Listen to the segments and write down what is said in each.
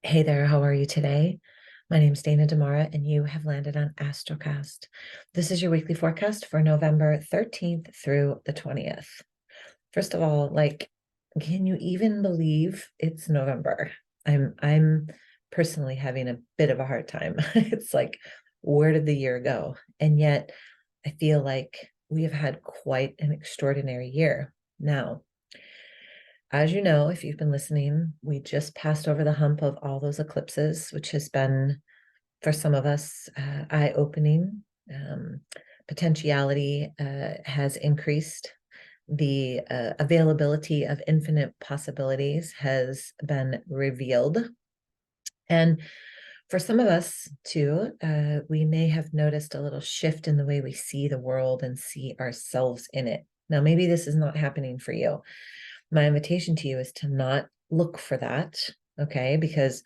Hey there, how are you today? My name is Dana Demara, and you have landed on Astrocast. This is your weekly forecast for November 13th through the 20th. First of all, can you even believe it's November? I'm personally having a bit of a hard time. It's like, where did the year go? And yet I feel like we have had quite an extraordinary year. Now, as you know, if you've been listening, we just passed over the hump of all those eclipses, which has been, for some of us, eye-opening. Potentiality has increased. The availability of infinite possibilities has been revealed. And for some of us too, we may have noticed a little shift in the way we see the world and see ourselves in it. Now, maybe this is not happening for you. My invitation to you is to not look for that, okay? Because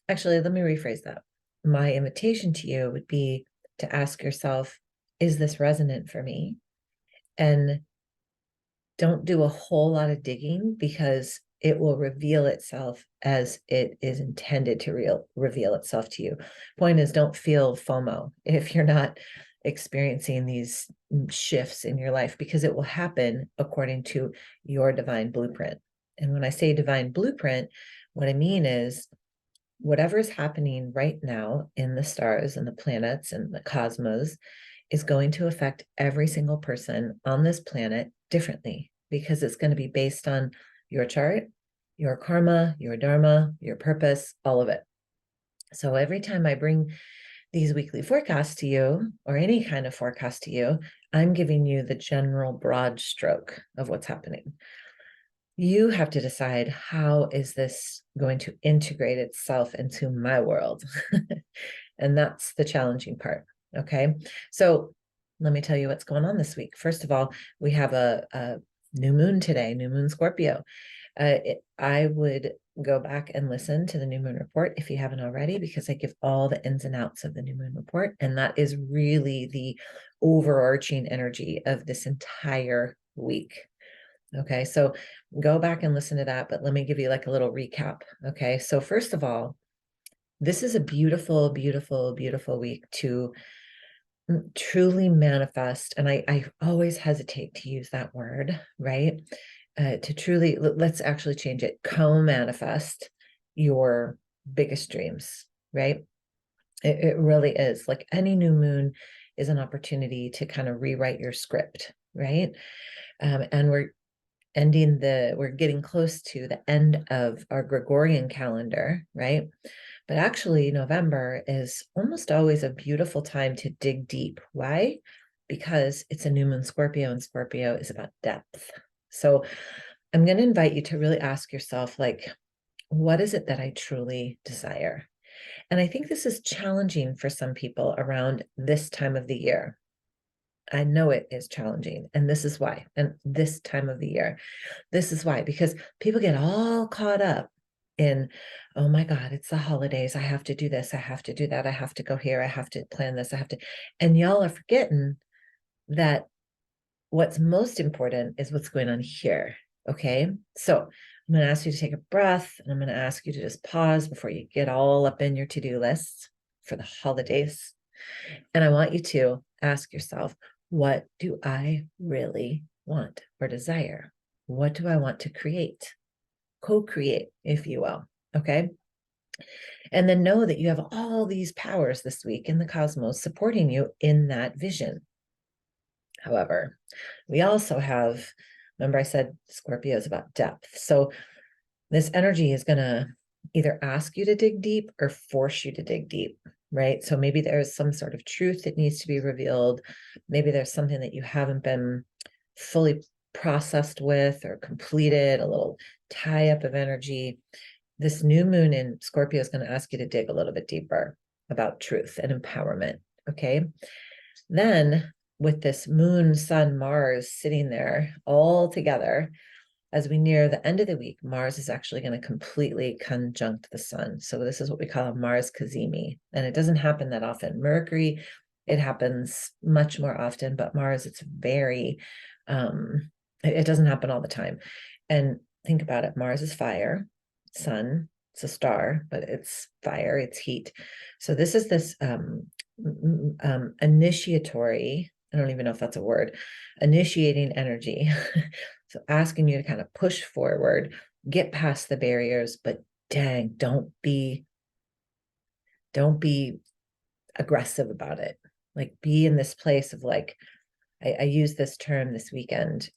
actually, let me rephrase that. My invitation to you would be to ask yourself, is this resonant for me? And don't do a whole lot of digging, because it will reveal itself as it is intended to reveal itself to you. Point is, don't feel FOMO if you're not experiencing these shifts in your life, because it will happen according to your divine blueprint. And when I say divine blueprint, what I mean is whatever is happening right now in the stars and the planets and the cosmos is going to affect every single person on this planet differently, because it's going to be based on your chart, your karma, your dharma, your purpose, all of it. So every time I bring these weekly forecasts to you, or any kind of forecast to you, I'm giving you the general broad stroke of what's happening. You have to decide, how is this going to integrate itself into my world? And that's the challenging part. Okay. So let me tell you what's going on this week. First of all, we have a new moon today, new moon Scorpio. I would go back and listen to the new moon report if you haven't already, because I give all the ins and outs of the new moon report. And that is really the overarching energy of this entire week. Okay, so go back and listen to that, but let me give you like a little recap. Okay, so first of all, this is a beautiful, beautiful, beautiful week to truly manifest. And I always hesitate to use that word, right? To truly, let's actually change it, co-manifest your biggest dreams, right? It really is. Like any new moon is an opportunity to kind of rewrite your script, right? And we're getting close to the end of our Gregorian calendar, right? But actually, November is almost always a beautiful time to dig deep. Why? Because it's a new moon Scorpio, and Scorpio is about depth. So I'm going to invite you to really ask yourself, like, what is it that I truly desire? And I think this is challenging for some people around this time of the year. I know it is challenging, and this is why. And this time of the year, this is why, because people get all caught up in, oh my God, it's the holidays. I have to do this. I have to do that. I have to go here. I have to plan this. I have to. And y'all are forgetting that what's most important is what's going on here. Okay. So I'm going to ask you to take a breath, and I'm going to ask you to just pause before you get all up in your to-do lists for the holidays. And I want you to ask yourself, what do I really want or desire? What do I want to create? Co-create, if you will. Okay. And then know that you have all these powers this week in the cosmos supporting you in that vision. However, we also have, remember I said Scorpio is about depth. So this energy is going to either ask you to dig deep or force you to dig deep, right? So maybe there's some sort of truth that needs to be revealed. Maybe there's something that you haven't been fully processed with or completed, a little tie up of energy. This new moon in Scorpio is going to ask you to dig a little bit deeper about truth and empowerment. Okay. Then with this moon, sun, Mars sitting there all together, as we near the end of the week, Mars is actually going to completely conjunct the sun. So this is what we call a Mars cazimi. And it doesn't happen that often. Mercury, it happens much more often, but Mars, it's very, it doesn't happen all the time. And think about it. Mars is fire, sun, It's a star, but it's fire, it's heat. So this is this initiatory, I don't even know if that's a word, initiating energy. So asking you to kind of push forward, get past the barriers, but dang, don't be aggressive about it. Like, be in this place of like, I use this term this weekend,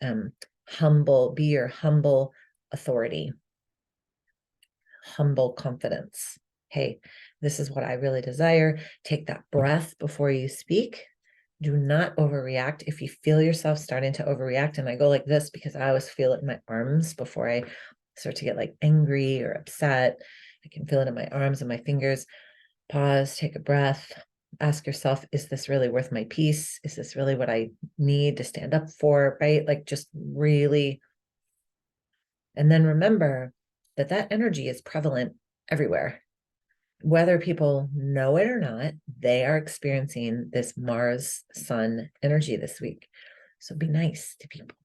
humble, be your humble authority, humble confidence. Hey, this is what I really desire. Take that breath before you speak. Do not overreact. If you feel yourself starting to overreact, and I go like this because I always feel it in my arms before I start to get like angry or upset. I can feel it in my arms and my fingers. Pause, take a breath, ask yourself, is this really worth my peace? Is this really what I need to stand up for? Right? Like, just really. And then remember that that energy is prevalent everywhere. Whether people know it or not, they are experiencing this Mars Sun energy this week. So be nice to people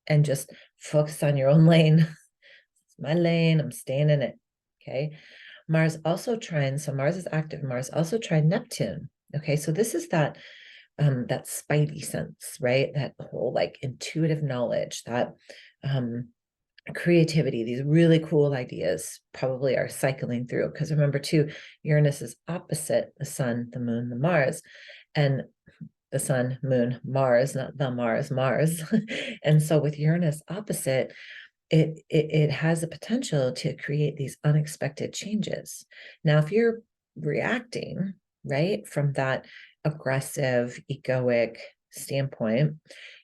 and just focus on your own lane. It's my lane. I'm staying in it. Okay. Mars also trine. So Mars is active. Mars also trine Neptune. Okay. So this is that that Spidey sense, right? That whole like intuitive knowledge, that creativity, these really cool ideas probably are cycling through. Because remember too, Uranus is opposite the sun, the moon, the Mars, and the sun, moon, Mars, not the Mars, Mars. And so with Uranus opposite, it has the potential to create these unexpected changes. Now, if you're reacting, right, from that aggressive, egoic standpoint,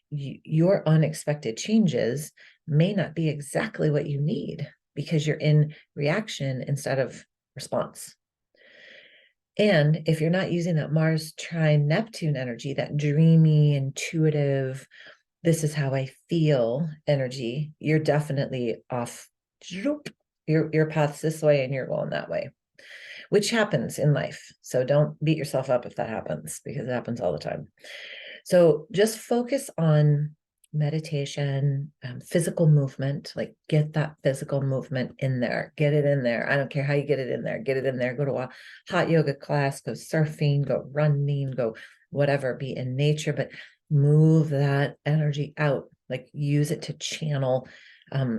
your unexpected changes may not be exactly what you need because you're in reaction instead of response. And if you're not using that Mars trine Neptune energy, that dreamy, intuitive, this is how I feel energy, you're definitely off. Your path's this way and you're going that way, which happens in life. So don't beat yourself up if that happens, because it happens all the time. So just focus on meditation, physical movement, like get that physical movement in there, get it in there. I don't care how you get it in there, get it in there, go to a hot yoga class, go surfing, go running, go whatever, be in nature, but move that energy out, like use it to channel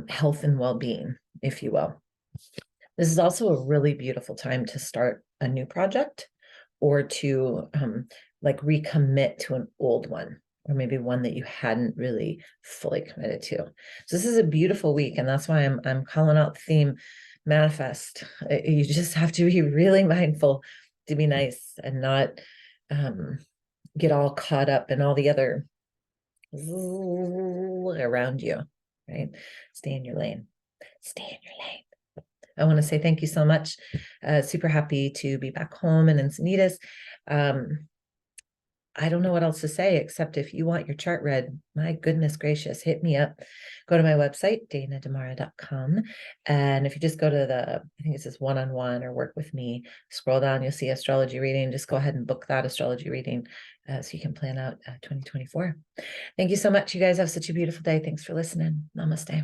health and well-being, if you will. This is also a really beautiful time to start a new project or to like recommit to an old one, or maybe one that you hadn't really fully committed to. So this is a beautiful week, and that's why I'm calling out the theme manifest. You just have to be really mindful to be nice and not get all caught up in all the other around you, right? Stay in your lane. Stay in your lane. I want to say thank you so much. Super happy to be back home in Encinitas. I don't know what else to say, except if you want your chart read, my goodness gracious, hit me up. Go to my website, danademara.com. And if you just go to I think it says one-on-one or work with me, scroll down, you'll see astrology reading. Just go ahead and book that astrology reading so you can plan out 2024. Thank you so much. You guys have such a beautiful day. Thanks for listening. Namaste.